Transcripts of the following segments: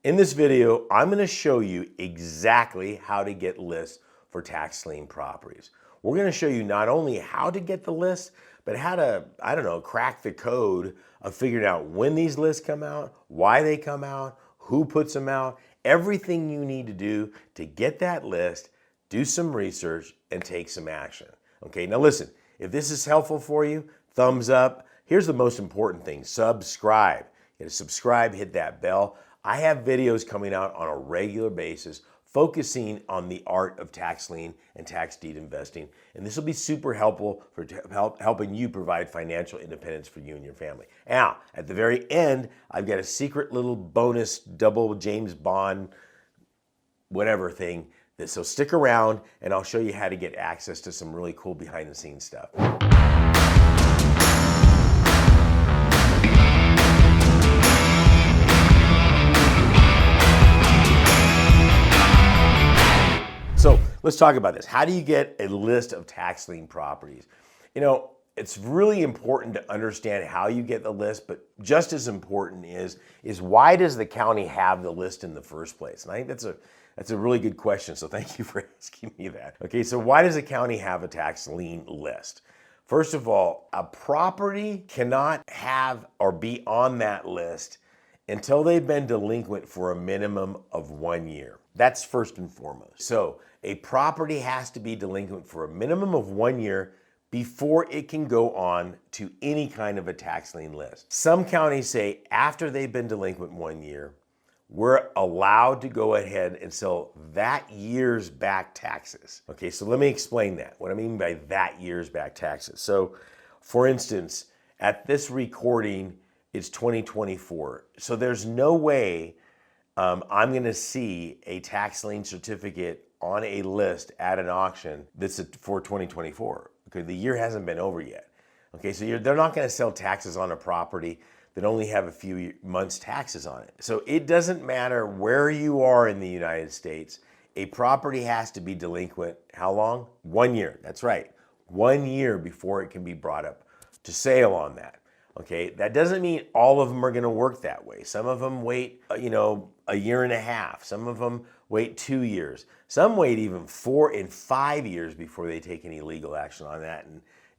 In this video, I'm going to show you exactly how to get lists for tax lien properties. We're going to show you not only how to get the list, but how to, crack the code of figuring out when these lists come out, why they come out, who puts them out, everything you need to do to get that list, do some research, and take some action. Okay, now listen, if this is helpful for you, thumbs up. Here's the most important thing, subscribe. You gotta subscribe, hit that bell. I have videos coming out on a regular basis focusing on the art of tax lien and tax deed investing. And this will be super helpful for helping you provide financial independence for you and your family. Now, at the very end, I've got a secret little bonus double James Bond whatever thing. So stick around and I'll show you how to get access to some really cool behind the scenes stuff. So let's talk about this. How do you get a list of tax lien properties? You know, it's really important to understand how you get the list, but just as important is why does the county have the list in the first place? And I think that's a really good question, so thank you for asking me that. Okay, so why does the county have a tax lien list? First of all, a property cannot have or be on that list until they've been delinquent for a minimum of 1 year. That's first and foremost. So a property has to be delinquent for a minimum of 1 year before it can go on to any kind of a tax lien list. Some counties say after they've been delinquent 1 year, we're allowed to go ahead and sell that year's back taxes. Okay, so let me explain that. What I mean by that year's back taxes. So for instance, at this recording, it's 2024. So there's no way I'm gonna see a tax lien certificate on a list at an auction that's for 2024. Okay, the year hasn't been over yet. Okay, so they're not gonna sell taxes on a property that only have a few months taxes on it. So it doesn't matter where you are in the United States, a property has to be delinquent, how long? 1 year, that's right. 1 year before it can be brought up to sale on that. Okay, that doesn't mean all of them are gonna work that way. Some of them wait, a year and a half. Some of them wait 2 years. Some wait even 4 and 5 years before they take any legal action on that.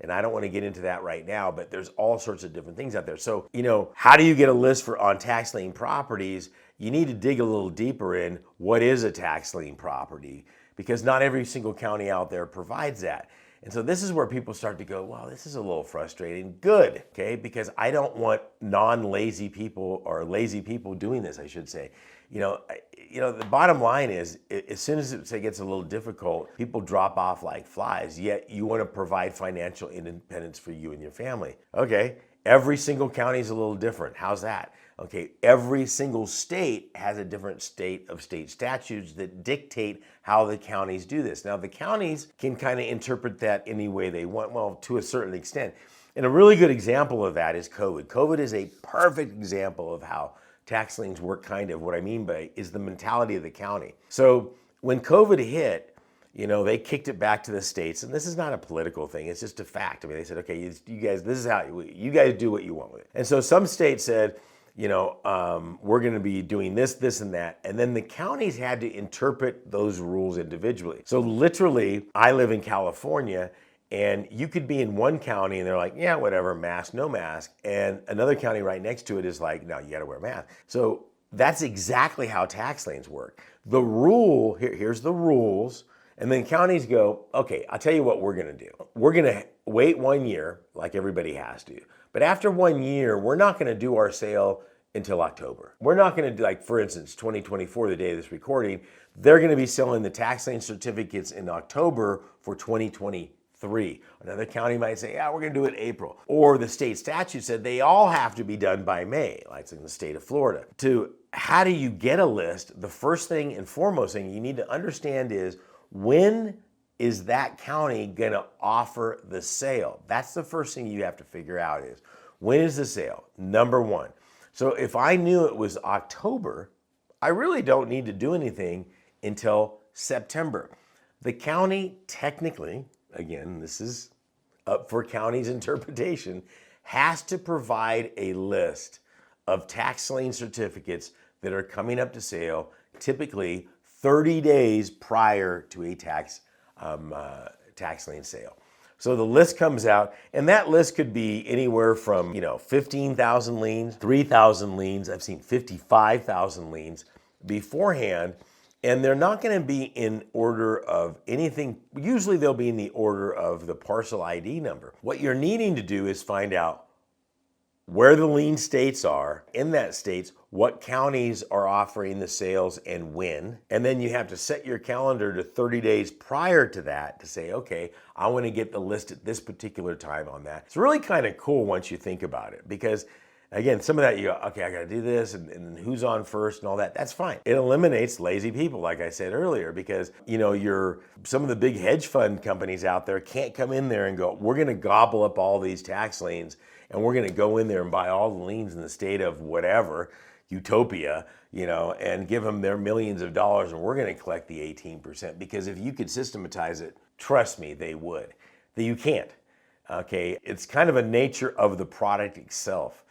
And I don't want to get into that right now, but there's all sorts of different things out there. So, how do you get a list on tax lien properties? You need to dig a little deeper in what is a tax lien property, because not every single county out there provides that. And so this is where people start to go, well, this is a little frustrating. Good, okay? Because I don't want non-lazy people or lazy people doing this, I should say. The bottom line is, as soon as it gets a little difficult, people drop off like flies, yet you want to provide financial independence for you and your family. Okay, every single county is a little different. How's that? Okay, every single state has a different state statutes that dictate how the counties do this. Now, the counties can kind of interpret that any way they want, well, to a certain extent. And a really good example of that is COVID. COVID is a perfect example of how tax liens work. Kind of what I mean by is the mentality of the county. So when COVID hit, they kicked it back to the states, and this is not a political thing, it's just a fact. I mean, they said, okay, you guys, this is how you guys do what you want with it. And so some states said, we're gonna be doing this, and that. And then the counties had to interpret those rules individually. So literally, I live in California, and you could be in one county and they're like, yeah, whatever, mask, no mask. And another county right next to it is like, no, you gotta wear a mask. So that's exactly how tax liens work. The rule, here's the rules, and then counties go, okay, I'll tell you what we're gonna do. We're gonna wait 1 year, like everybody has to. But after 1 year, we're not gonna do our sale until October. We're not gonna do, like, for instance, 2024, the day of this recording, they're gonna be selling the tax lien certificates in October for 2023. Another county might say, yeah, we're gonna do it in April. Or the state statute said they all have to be done by May, like in the state of Florida. How do you get a list? The first thing and foremost thing you need to understand is, when is that county gonna offer the sale? That's the first thing you have to figure out is, when is the sale? Number one. So if I knew it was October, I really don't need to do anything until September. The county technically, again, this is up for county's interpretation, has to provide a list of tax lien certificates that are coming up to sale, typically 30 days prior to a tax lien sale. So the list comes out, and that list could be anywhere from 15,000 liens, 3,000 liens. I've seen 55,000 liens beforehand, and they're not going to be in order of anything. Usually they'll be in the order of the parcel ID number. What you're needing to do is find out where the lien states are, in that states, what counties are offering the sales and when. And then you have to set your calendar to 30 days prior to that to say, okay, I want to get the list at this particular time on that. It's really kind of cool once you think about it, because again, some of that you go, okay, I got to do this and who's on first and all that. That's fine. It eliminates lazy people, like I said earlier, because some of the big hedge fund companies out there can't come in there and go, we're going to gobble up all these tax liens and we're going to go in there and buy all the liens in the state of whatever, utopia, and give them their millions of dollars and we're going to collect the 18%. Because if you could systematize it, trust me, they would. You can't. Okay, it's kind of a nature of the product itself.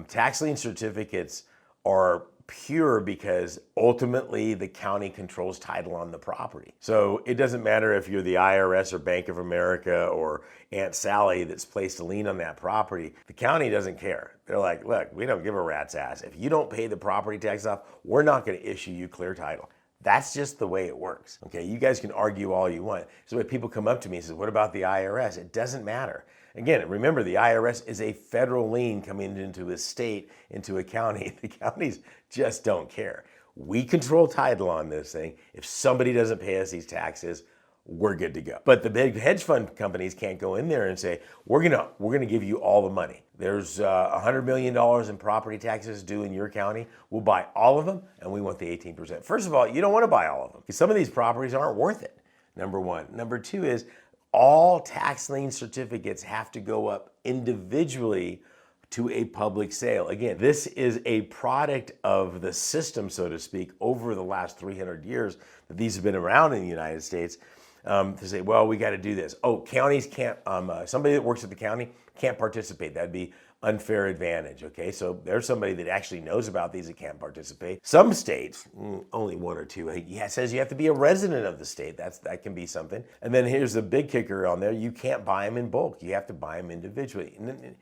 Tax lien certificates are pure because ultimately the county controls title on the property. So it doesn't matter if you're the IRS or Bank of America or Aunt Sally that's placed a lien on that property. The county doesn't care. They're like, look, we don't give a rat's ass. If you don't pay the property tax off, we're not going to issue you clear title. That's just the way it works. Okay, you guys can argue all you want. So when people come up to me and say, what about the IRS? It doesn't matter. Again, remember, the IRS is a federal lien coming into a state, into a county. The counties just don't care. We control title on this thing. If somebody doesn't pay us these taxes, we're good to go. But the big hedge fund companies can't go in there and say, we're gonna give you all the money. There's $100 million in property taxes due in your county. We'll buy all of them, and we want the 18%. First of all, you don't want to buy all of them because some of these properties aren't worth it, number one. Number two is all tax lien certificates have to go up individually to a public sale. Again, this is a product of the system, so to speak, over the last 300 years that these have been around in the United States. To say, well, we got to do this. Oh, counties can't, somebody that works at the county can't participate. That'd be unfair advantage, okay? So there's somebody that actually knows about these that can't participate. Some states, only one or two, says you have to be a resident of the state. That can be something. And then here's the big kicker on there. You can't buy them in bulk. You have to buy them individually. And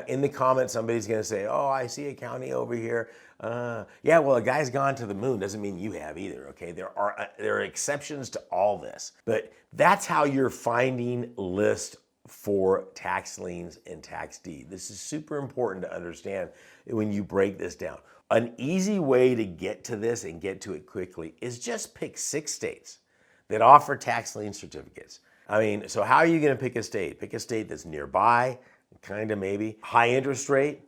in the comments, somebody's going to say, oh, I see a county over here. Yeah, well, a guy's gone to the moon. Doesn't mean you have either, okay? There are exceptions to all this. But that's how you're finding lists for tax liens and tax deed. This is super important to understand when you break this down. An easy way to get to this and get to it quickly is just pick 6 states that offer tax lien certificates. I mean, so how are you going to pick a state? Pick a state that's nearby, kind of maybe. High interest rate,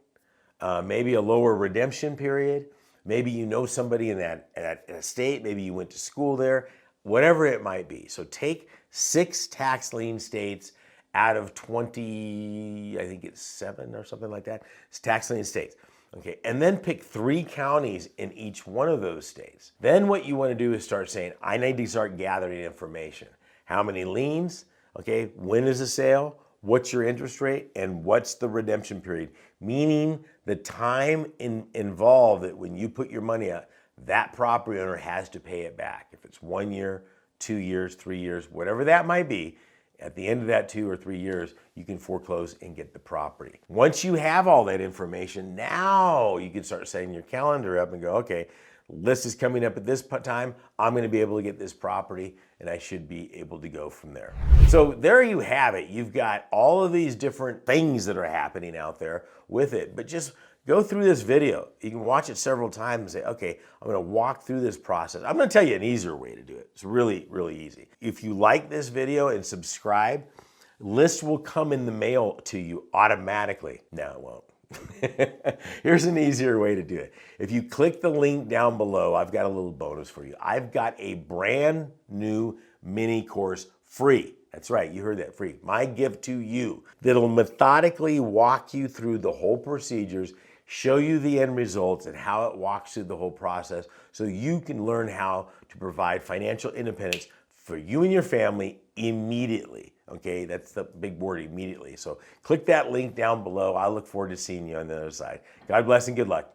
maybe a lower redemption period. Maybe you know somebody in that state. Maybe you went to school there. Whatever it might be. So take 6 tax lien states out of 20, I think it's 7 or something like that. It's tax lien states. Okay, and then pick 3 counties in each one of those states. Then what you want to do is start saying, I need to start gathering information. How many liens? Okay, when is the sale? What's your interest rate? And what's the redemption period? Meaning the time involved that when you put your money out, that property owner has to pay it back. If it's 1 year, 2 years, 3 years, whatever that might be, at the end of that 2 or 3 years, you can foreclose and get the property. Once you have all that information, now you can start setting your calendar up and go, okay, list is coming up at this time. I'm going to be able to get this property, and I should be able to go from there. So there you have it. You've got all of these different things that are happening out there with it, but just go through this video. You can watch it several times and say, okay, I'm going to walk through this process. I'm going to tell you an easier way to do it. It's really, really easy. If you like this video and subscribe, list will come in the mail to you automatically. No, it won't. Here's an easier way to do it. If you click the link down below, I've got a little bonus for you. I've got a brand new mini course free. That's right, you heard that, free. My gift to you that'll methodically walk you through the whole procedures, show you the end results and how it walks through the whole process so you can learn how to provide financial independence for you and your family immediately. Okay, that's the big word, immediately. So click that link down below. I look forward to seeing you on the other side. God bless and good luck.